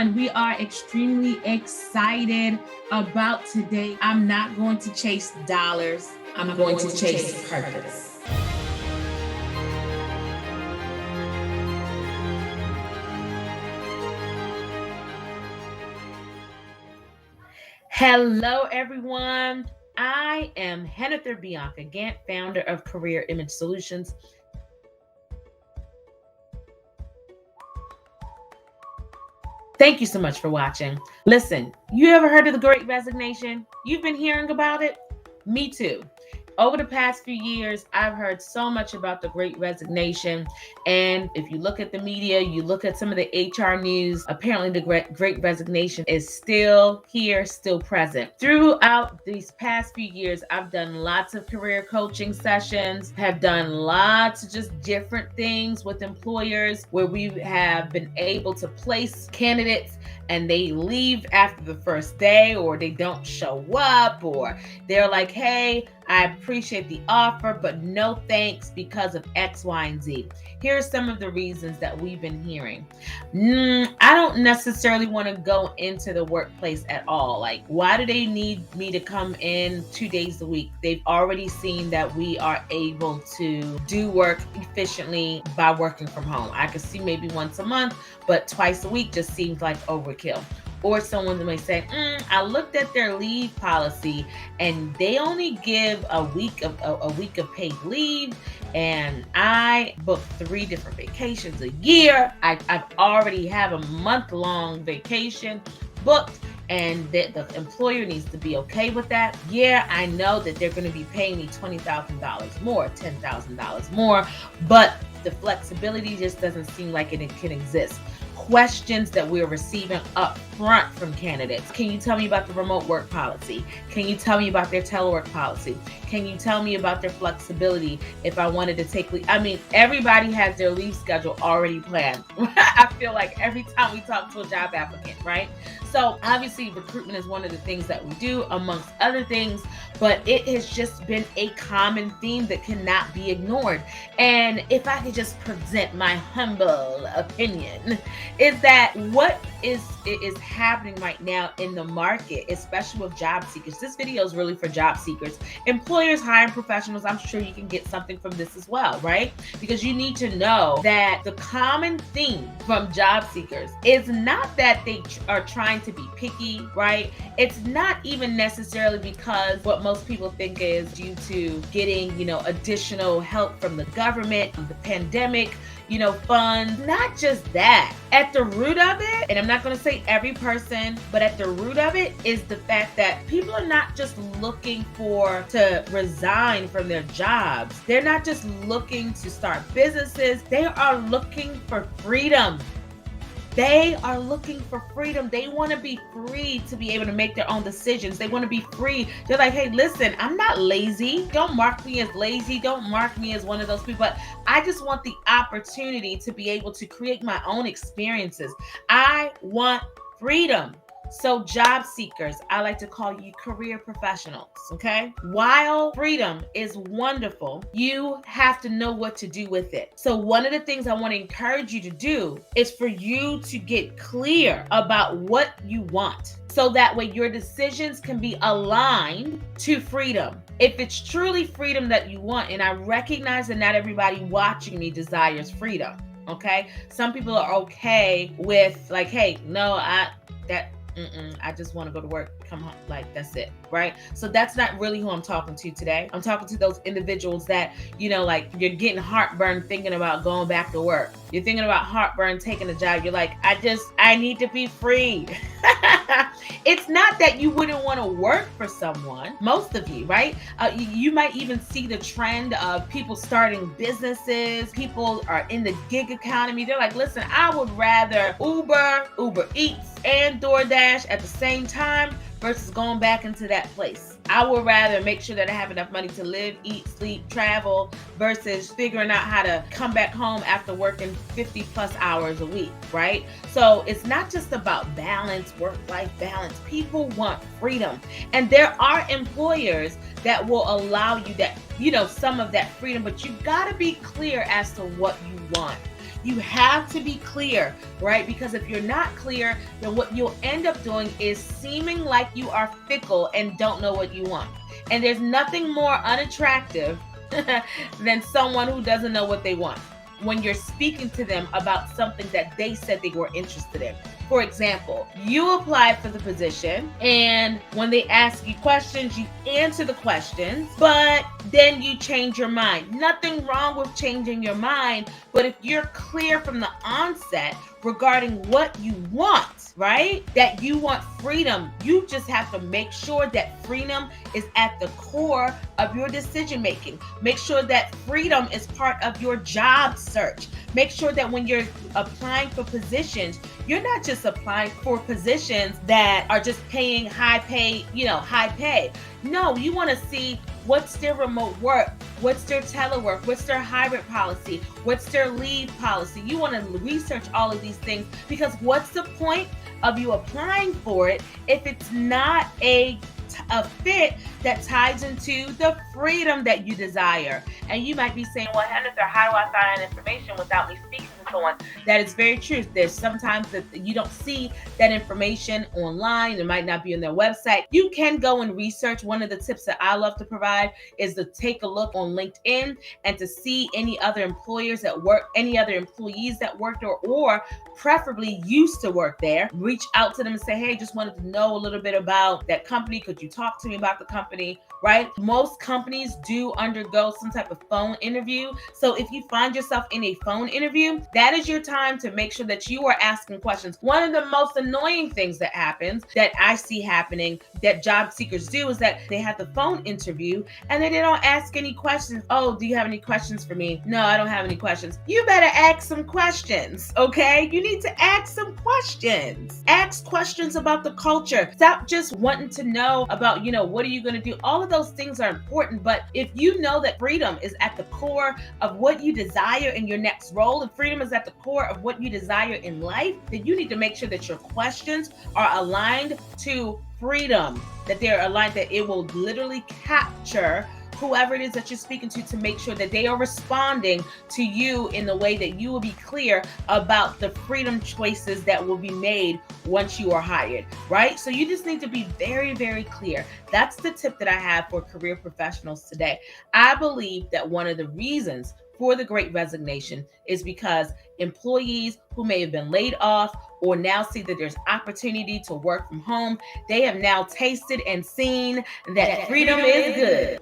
And we are extremely excited about today. I'm not going to chase dollars. I'm going to chase purpose. Hello, everyone. I am Hennifer Bianca Gant, founder of Career Image Solutions. Thank you so much for watching. Listen, you ever heard of the Great Resignation? You've been hearing about it? Me too. Over the past few years, I've heard so much about the Great Resignation. And if you look at the media, you look at some of the HR news, apparently the Great Resignation is still here, still present. Throughout these past few years, I've done lots of career coaching sessions, have done lots of just different things with employers where we have been able to place candidates and they leave after the first day, or they don't show up, or they're like, hey, I appreciate the offer, but no thanks because of X, Y, and Z. Here are some of the reasons that we've been hearing. I don't necessarily want to go into the workplace at all. Like, why do they need me to come in 2 days a week? They've already seen that we are able to do work efficiently by working from home. I could see maybe once a month, but twice a week just seems like overkill. Or someone may say, I looked at their leave policy and they only give a week of paid leave, and I booked 3 different vacations a year. I've already have a month-long vacation booked, and that the employer needs to be okay with that. Yeah, I know that they're going to be paying me $20,000 more, $10,000 more, but the flexibility just doesn't seem like it can exist. Questions that we're receiving up front from candidates. Can you tell me about the remote work policy? Can you tell me about their telework policy? Can you tell me about their flexibility if I wanted to take leave? I mean, everybody has their leave schedule already planned. I feel like every time we talk to a job applicant, right? So obviously recruitment is one of the things that we do amongst other things, but it has just been a common theme that cannot be ignored. And if I could just present my humble opinion, is that what is happening right now in the market, especially with job seekers. This video is really for job seekers. Employers hiring professionals, I'm sure you can get something from this as well, right? Because you need to know that the common theme from job seekers is not that they are trying to be picky, right? It's not even necessarily because what most people think is due to getting, additional help from the government, the pandemic, funds. Not just that. At the root of it, and I'm not going to say every person, but at the root of it is the fact that people are not just looking to resign from their jobs. They're not just looking to start businesses. They are looking for freedom. They are looking for freedom. They want to be free to be able to make their own decisions. They want to be free. They're like, hey, listen, I'm not lazy. Don't mark me as lazy. Don't mark me as one of those people. But I just want the opportunity to be able to create my own experiences. I want freedom. So job seekers, I like to call you career professionals, okay? While freedom is wonderful, you have to know what to do with it. So one of the things I want to encourage you to do is for you to get clear about what you want, so that way your decisions can be aligned to freedom. If it's truly freedom that you want, and I recognize that not everybody watching me desires freedom, okay? Some people are okay with like, hey, no, I just want to go to work, come home, like that's it, right? So that's not really who I'm talking to today. I'm talking to those individuals that, like you're getting heartburn thinking about going back to work. You're thinking about heartburn taking a job. You're like, I need to be free. It's not that you wouldn't want to work for someone, most of you, right? You might even see the trend of people starting businesses. People are in the gig economy. They're like, listen, I would rather Uber Eats, and DoorDash at the same time versus going back into that place. I would rather make sure that I have enough money to live, eat, sleep, travel versus figuring out how to come back home after working 50 plus hours a week, right? So it's not just about balance, work-life balance. People want freedom. And there are employers that will allow you that, some of that freedom, but you gotta be clear as to what you want. You have to be clear, right? Because if you're not clear, then what you'll end up doing is seeming like you are fickle and don't know what you want. And there's nothing more unattractive than someone who doesn't know what they want when you're speaking to them about something that they said they were interested in. For example, you apply for the position, and when they ask you questions, you answer the questions, but then you change your mind. Nothing wrong with changing your mind, but if you're clear from the onset regarding what you want, right? That you want freedom. You just have to make sure that freedom is at the core of your decision making. Make sure that freedom is part of your job search. Make sure that when you're applying for positions, you're not just applying for positions that are just paying high pay. No, you want to see what's their remote work, what's their telework, what's their hybrid policy, what's their leave policy. You want to research all of these things, because what's the point of you applying for it if it's not a fit that ties into the freedom that you desire? And you might be saying, well, Hennifer, how do I find information without me speaking to someone? That is very true. There's sometimes that you don't see that information online. It might not be on their website. You can go and research. One of the tips that I love to provide is to take a look on LinkedIn and to see any other employers that work, any other employees that worked there, or preferably used to work there. Reach out to them and say, hey, just wanted to know a little bit about that company. Could you talk to me about the company? Right? Most companies do undergo some type of phone interview. So if you find yourself in a phone interview, that is your time to make sure that you are asking questions. One of the most annoying things that happens, that I see happening, that job seekers do, is that they have the phone interview and then they don't ask any questions. Oh, do you have any questions for me? No, I don't have any questions. You better ask some questions, okay? You need to ask some questions. Ask questions about the culture. Stop just wanting to know about, what are you going to do? All of those things are important, but if you know that freedom is at the core of what you desire in your next role, and freedom is at the core of what you desire in life, then you need to make sure that your questions are aligned to freedom, that they're aligned, that it will literally capture whoever it is that you're speaking to make sure that they are responding to you in the way that you will be clear about the freedom choices that will be made once you are hired, right? So you just need to be very, very clear. That's the tip that I have for career professionals today. I believe that one of the reasons for the Great Resignation is because employees who may have been laid off or now see that there's opportunity to work from home, they have now tasted and seen that freedom is good.